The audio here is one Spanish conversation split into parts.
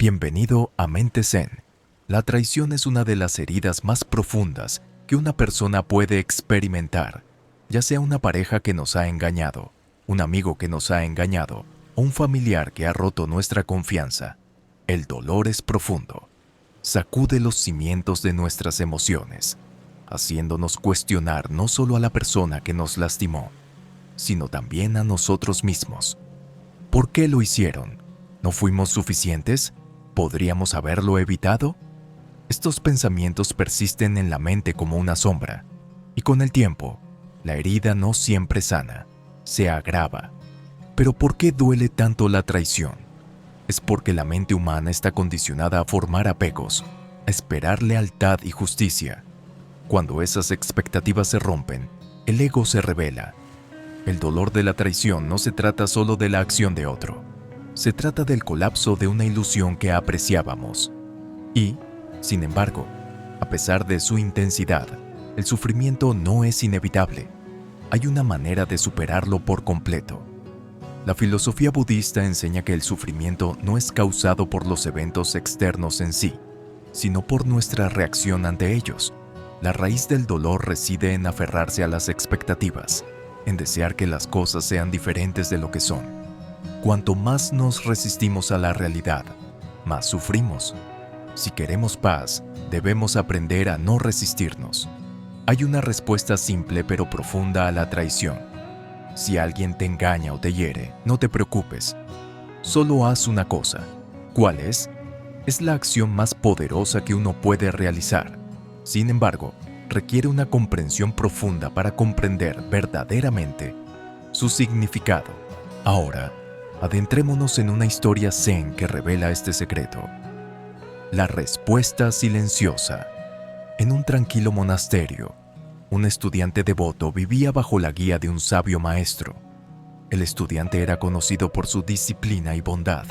Bienvenido a Mente Zen. La traición es una de las heridas más profundas que una persona puede experimentar, ya sea una pareja que nos ha engañado, un amigo que nos ha engañado o un familiar que ha roto nuestra confianza. El dolor es profundo. Sacude los cimientos de nuestras emociones, haciéndonos cuestionar no solo a la persona que nos lastimó, sino también a nosotros mismos. ¿Por qué lo hicieron? ¿No fuimos suficientes? ¿Podríamos haberlo evitado? Estos pensamientos persisten en la mente como una sombra, y con el tiempo, la herida no siempre sana, se agrava. ¿Pero por qué duele tanto la traición? Es porque la mente humana está condicionada a formar apegos, a esperar lealtad y justicia. Cuando esas expectativas se rompen, el ego se revela. El dolor de la traición no se trata solo de la acción de otro. Se trata del colapso de una ilusión que apreciábamos. Y, sin embargo, a pesar de su intensidad, el sufrimiento no es inevitable. Hay una manera de superarlo por completo. La filosofía budista enseña que el sufrimiento no es causado por los eventos externos en sí, sino por nuestra reacción ante ellos. La raíz del dolor reside en aferrarse a las expectativas, en desear que las cosas sean diferentes de lo que son. Cuanto más nos resistimos a la realidad, más sufrimos. Si queremos paz, debemos aprender a no resistirnos. Hay una respuesta simple pero profunda a la traición. Si alguien te engaña o te hiere, no te preocupes. Solo haz una cosa. ¿Cuál es? Es la acción más poderosa que uno puede realizar. Sin embargo, requiere una comprensión profunda para comprender verdaderamente su significado. Ahora, adentrémonos en una historia zen que revela este secreto. La respuesta silenciosa. En un tranquilo monasterio, un estudiante devoto vivía bajo la guía de un sabio maestro. El estudiante era conocido por su disciplina y bondad.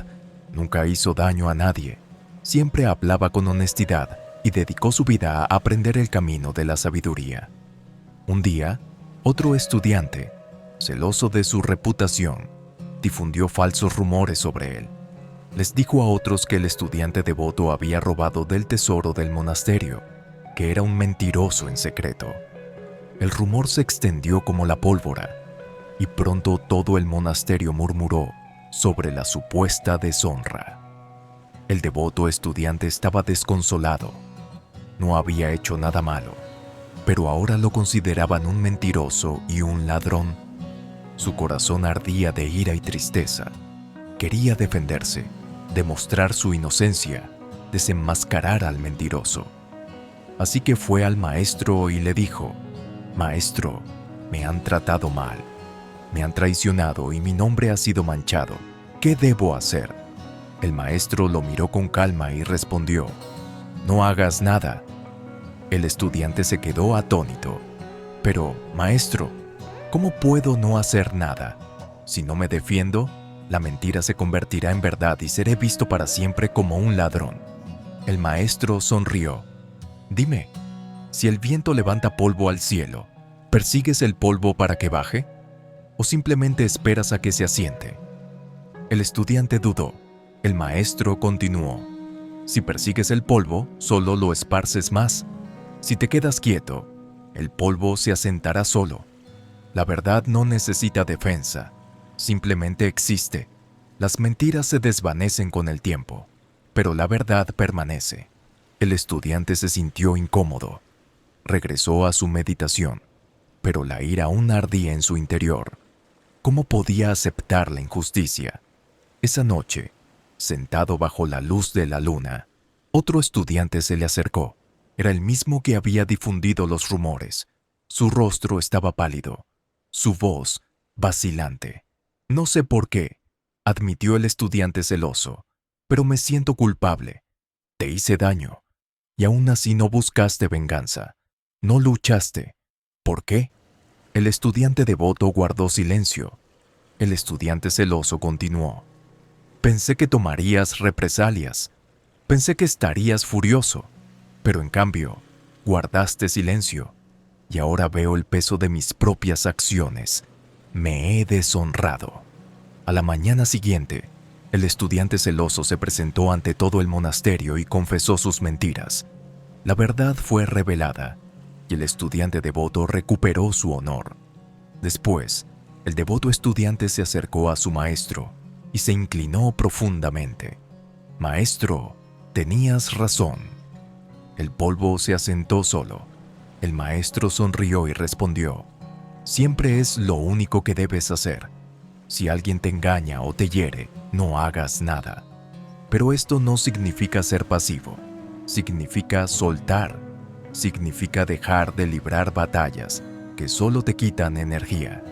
Nunca hizo daño a nadie. Siempre hablaba con honestidad y dedicó su vida a aprender el camino de la sabiduría. Un día, otro estudiante, celoso de su reputación, difundió falsos rumores sobre él. Les dijo a otros que el estudiante devoto había robado del tesoro del monasterio, que era un mentiroso en secreto. El rumor se extendió como la pólvora, y pronto todo el monasterio murmuró sobre la supuesta deshonra. El devoto estudiante estaba desconsolado. No había hecho nada malo, pero ahora lo consideraban un mentiroso y un ladrón. Su corazón ardía de ira y tristeza. Quería defenderse, demostrar su inocencia, desenmascarar al mentiroso. Así que fue al maestro y le dijo: «Maestro, me han tratado mal, me han traicionado y mi nombre ha sido manchado. ¿Qué debo hacer?». El maestro lo miró con calma y respondió: «No hagas nada». El estudiante se quedó atónito. «Pero, maestro, ¿cómo puedo no hacer nada? Si no me defiendo, la mentira se convertirá en verdad y seré visto para siempre como un ladrón». El maestro sonrió. «Dime, si el viento levanta polvo al cielo, ¿persigues el polvo para que baje? ¿O simplemente esperas a que se asiente?». El estudiante dudó. El maestro continuó: «Si persigues el polvo, solo lo esparces más. Si te quedas quieto, el polvo se asentará solo. La verdad no necesita defensa, simplemente existe. Las mentiras se desvanecen con el tiempo, pero la verdad permanece». El estudiante se sintió incómodo. Regresó a su meditación, pero la ira aún ardía en su interior. ¿Cómo podía aceptar la injusticia? Esa noche, sentado bajo la luz de la luna, otro estudiante se le acercó. Era el mismo que había difundido los rumores. Su rostro estaba pálido, su voz vacilante. «No sé por qué», admitió el estudiante celoso, «pero me siento culpable. Te hice daño, y aún así no buscaste venganza. No luchaste. ¿Por qué?». El estudiante devoto guardó silencio. El estudiante celoso continuó: «Pensé que tomarías represalias. Pensé que estarías furioso. Pero en cambio, guardaste silencio. Y ahora veo el peso de mis propias acciones. Me he deshonrado». A la mañana siguiente, El estudiante celoso se presentó ante todo el monasterio y confesó sus mentiras. La verdad fue revelada y el estudiante devoto recuperó su honor. Después, el devoto estudiante se acercó a su maestro y se inclinó profundamente. «Maestro, tenías razón». El polvo se asentó solo. El maestro sonrió y respondió: «Siempre es lo único que debes hacer. Si alguien te engaña o te hiere, no hagas nada». Pero esto no significa ser pasivo. Significa soltar. Significa dejar de librar batallas que solo te quitan energía.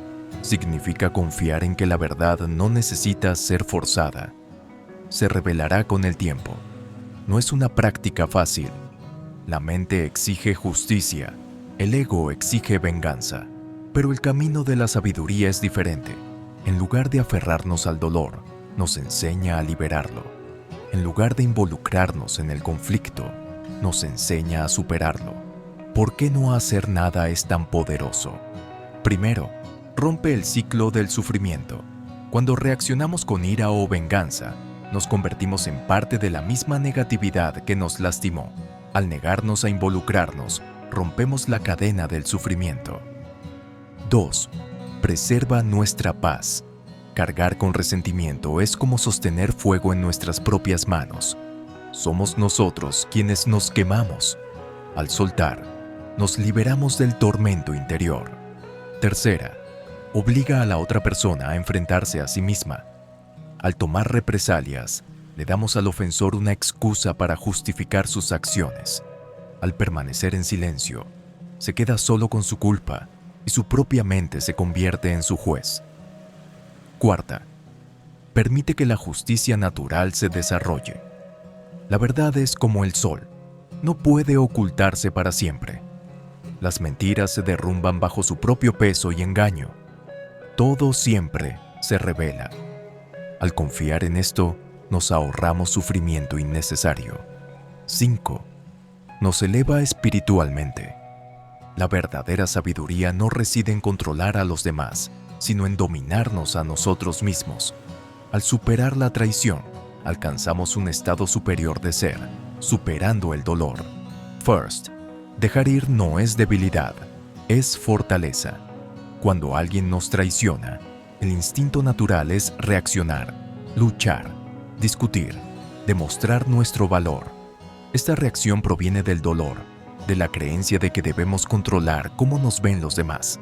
Significa confiar en que la verdad no necesita ser forzada. Se revelará con el tiempo. No es una práctica fácil. La mente exige justicia, el ego exige venganza, pero el camino de la sabiduría es diferente. En lugar de aferrarnos al dolor, nos enseña a liberarlo. En lugar de involucrarnos en el conflicto, nos enseña a superarlo. ¿Por qué no hacer nada es tan poderoso? Primero, rompe el ciclo del sufrimiento. Cuando reaccionamos con ira o venganza, nos convertimos en parte de la misma negatividad que nos lastimó. Al negarnos a involucrarnos, rompemos la cadena del sufrimiento. 2. Preserva nuestra paz. Cargar con resentimiento es como sostener fuego en nuestras propias manos. Somos nosotros quienes nos quemamos. Al soltar, nos liberamos del tormento interior. Tercera, obliga a la otra persona a enfrentarse a sí misma. Al tomar represalias, le damos al ofensor una excusa para justificar sus acciones. Al permanecer en silencio, se queda solo con su culpa y su propia mente se convierte en su juez. Cuarta, permite que la justicia natural se desarrolle. La verdad es como el sol, no puede ocultarse para siempre. Las mentiras se derrumban bajo su propio peso y engaño. Todo siempre se revela. Al confiar en esto, nos ahorramos sufrimiento innecesario. 5. Nos eleva espiritualmente. La verdadera sabiduría no reside en controlar a los demás, sino en dominarnos a nosotros mismos. Al superar la traición, alcanzamos un estado superior de ser, superando el dolor. First, dejar ir no es debilidad, es fortaleza. Cuando alguien nos traiciona, el instinto natural es reaccionar, luchar, discutir, demostrar nuestro valor. Esta reacción proviene del dolor, de la creencia de que debemos controlar cómo nos ven los demás.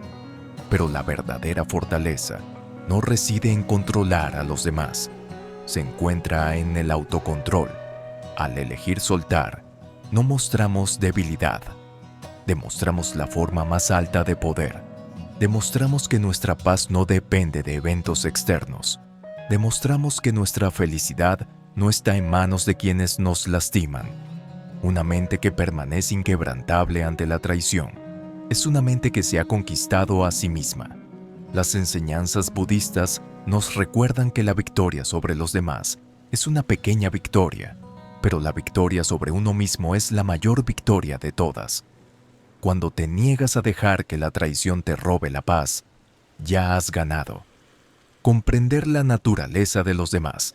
Pero la verdadera fortaleza no reside en controlar a los demás, se encuentra en el autocontrol. Al elegir soltar, no mostramos debilidad, demostramos la forma más alta de poder. Demostramos que nuestra paz no depende de eventos externos. Demostramos que nuestra felicidad no está en manos de quienes nos lastiman. Una mente que permanece inquebrantable ante la traición es una mente que se ha conquistado a sí misma. Las enseñanzas budistas nos recuerdan que la victoria sobre los demás es una pequeña victoria, pero la victoria sobre uno mismo es la mayor victoria de todas. Cuando te niegas a dejar que la traición te robe la paz, ya has ganado. Comprender la naturaleza de los demás.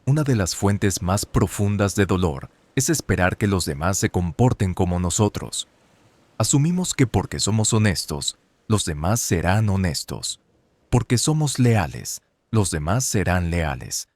Una de las fuentes más profundas de dolor es esperar que los demás se comporten como nosotros. Asumimos que porque somos honestos, los demás serán honestos. Porque somos leales, los demás serán leales.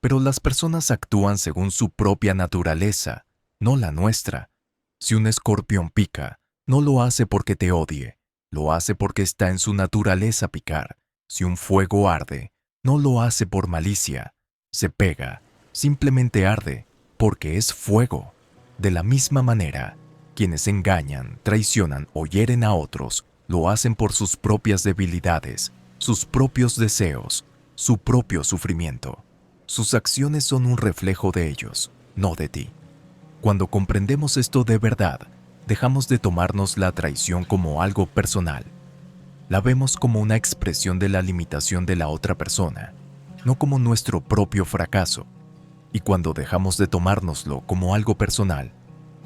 Pero las personas actúan según su propia naturaleza, no la nuestra. Si un escorpión pica, no lo hace porque te odie, lo hace porque está en su naturaleza picar. Si un fuego arde, no lo hace por malicia. Se pega, simplemente arde, porque es fuego. De la misma manera, quienes engañan, traicionan o hieren a otros, lo hacen por sus propias debilidades, sus propios deseos, su propio sufrimiento. Sus acciones son un reflejo de ellos, no de ti. Cuando comprendemos esto de verdad, dejamos de tomarnos la traición como algo personal. La vemos como una expresión de la limitación de la otra persona, no como nuestro propio fracaso. Y cuando dejamos de tomárnoslo como algo personal,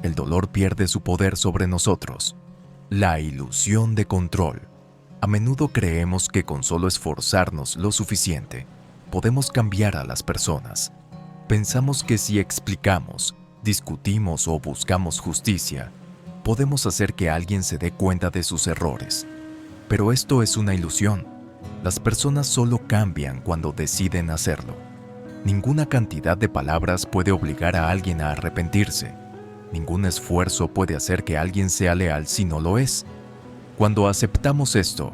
el dolor pierde su poder sobre nosotros. La ilusión de control. A menudo creemos que con solo esforzarnos lo suficiente, podemos cambiar a las personas. Pensamos que si explicamos, discutimos o buscamos justicia, podemos hacer que alguien se dé cuenta de sus errores. Pero esto es una ilusión. Las personas solo cambian cuando deciden hacerlo. Ninguna cantidad de palabras puede obligar a alguien a arrepentirse. Ningún esfuerzo puede hacer que alguien sea leal si no lo es. Cuando aceptamos esto,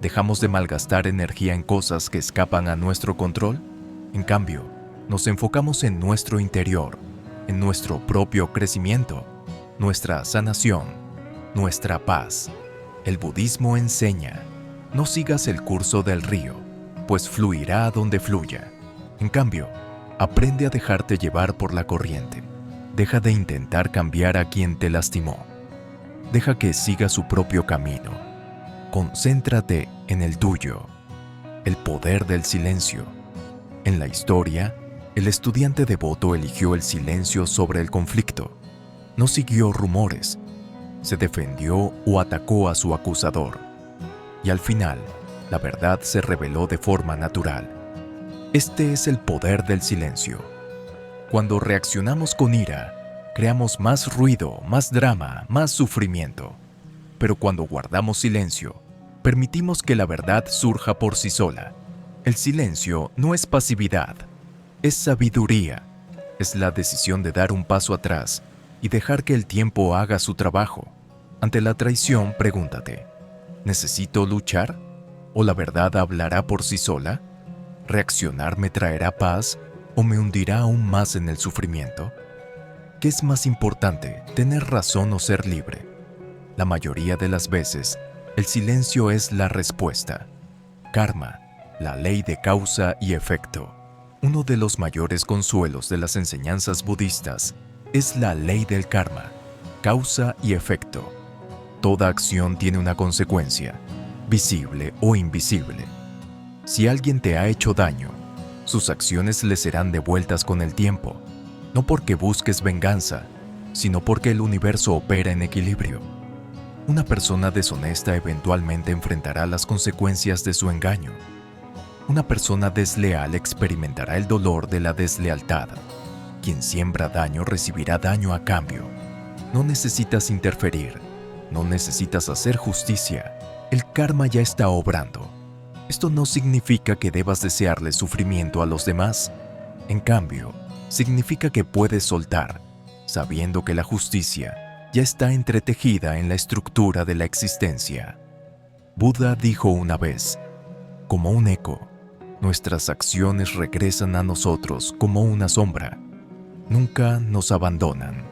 ¿dejamos de malgastar energía en cosas que escapan a nuestro control? En cambio, nos enfocamos en nuestro interior, en nuestro propio crecimiento, nuestra sanación, nuestra paz. El budismo enseña: no sigas el curso del río, pues fluirá a donde fluya. En cambio, aprende a dejarte llevar por la corriente. Deja de intentar cambiar a quien te lastimó. Deja que siga su propio camino. Concéntrate en el tuyo. El poder del silencio. En la historia, el estudiante devoto eligió el silencio sobre el conflicto. No siguió rumores. Se defendió o atacó a su acusador. Y al final, la verdad se reveló de forma natural. Este es el poder del silencio. Cuando reaccionamos con ira, creamos más ruido, más drama, más sufrimiento. Pero cuando guardamos silencio, permitimos que la verdad surja por sí sola. El silencio no es pasividad, es sabiduría. Es la decisión de dar un paso atrás y dejar que el tiempo haga su trabajo. Ante la traición, pregúntate: ¿necesito luchar? ¿O la verdad hablará por sí sola? ¿Reaccionar me traerá paz o me hundirá aún más en el sufrimiento? ¿Qué es más importante, tener razón o ser libre? La mayoría de las veces, el silencio es la respuesta. Karma, la ley de causa y efecto. Uno de los mayores consuelos de las enseñanzas budistas es la ley del karma, causa y efecto. Toda acción tiene una consecuencia, visible o invisible. Si alguien te ha hecho daño, sus acciones le serán devueltas con el tiempo, no porque busques venganza, sino porque el universo opera en equilibrio. Una persona deshonesta eventualmente enfrentará las consecuencias de su engaño. Una persona desleal experimentará el dolor de la deslealtad. Quien siembra daño recibirá daño a cambio. No necesitas interferir, no necesitas hacer justicia. El karma ya está obrando. Esto no significa que debas desearle sufrimiento a los demás. En cambio, significa que puedes soltar, sabiendo que la justicia ya está entretejida en la estructura de la existencia. Buda dijo una vez: como un eco, nuestras acciones regresan a nosotros como una sombra. Nunca nos abandonan.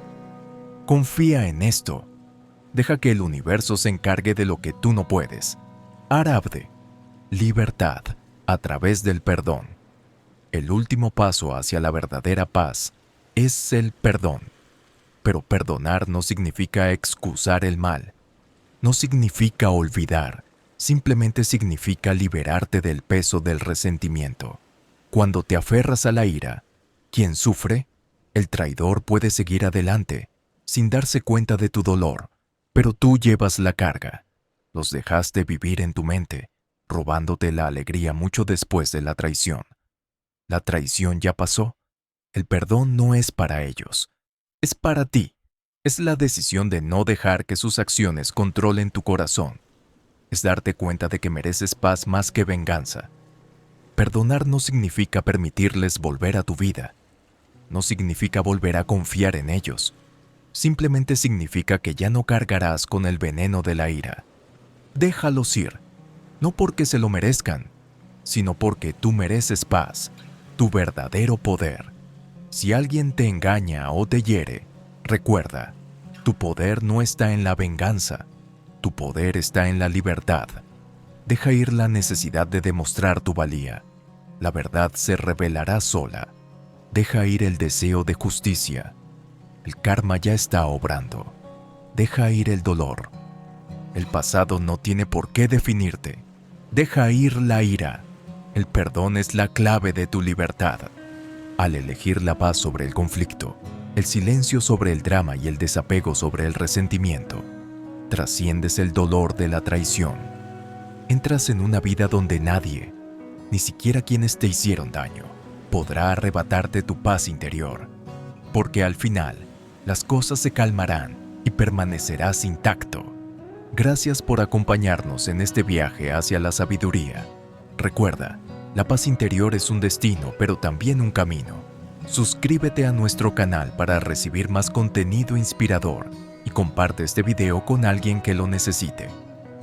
Confía en esto. Deja que el universo se encargue de lo que tú no puedes. Arabde. Libertad a través del perdón. El último paso hacia la verdadera paz es el perdón. Pero perdonar no significa excusar el mal. No significa olvidar. Simplemente significa liberarte del peso del resentimiento. Cuando te aferras a la ira, quien sufre, el traidor, puede seguir adelante, sin darse cuenta de tu dolor, pero tú llevas la carga. Los dejaste vivir en tu mente, robándote la alegría mucho después de la traición. La traición ya pasó. El perdón no es para ellos. Es para ti. Es la decisión de no dejar que sus acciones controlen tu corazón. Es darte cuenta de que mereces paz más que venganza. Perdonar no significa permitirles volver a tu vida. No significa volver a confiar en ellos. Simplemente significa que ya no cargarás con el veneno de la ira. Déjalos ir. No porque se lo merezcan, sino porque tú mereces paz, tu verdadero poder. Si alguien te engaña o te hiere, recuerda, tu poder no está en la venganza, tu poder está en la libertad. Deja ir la necesidad de demostrar tu valía. La verdad se revelará sola. Deja ir el deseo de justicia. El karma ya está obrando. Deja ir el dolor. El pasado no tiene por qué definirte. Deja ir la ira. El perdón es la clave de tu libertad. Al elegir la paz sobre el conflicto, el silencio sobre el drama y el desapego sobre el resentimiento, trasciendes el dolor de la traición. Entras en una vida donde nadie, ni siquiera quienes te hicieron daño, podrá arrebatarte tu paz interior, porque al final, las cosas se calmarán y permanecerás intacto. Gracias por acompañarnos en este viaje hacia la sabiduría. Recuerda, la paz interior es un destino, pero también un camino. Suscríbete a nuestro canal para recibir más contenido inspirador y comparte este video con alguien que lo necesite.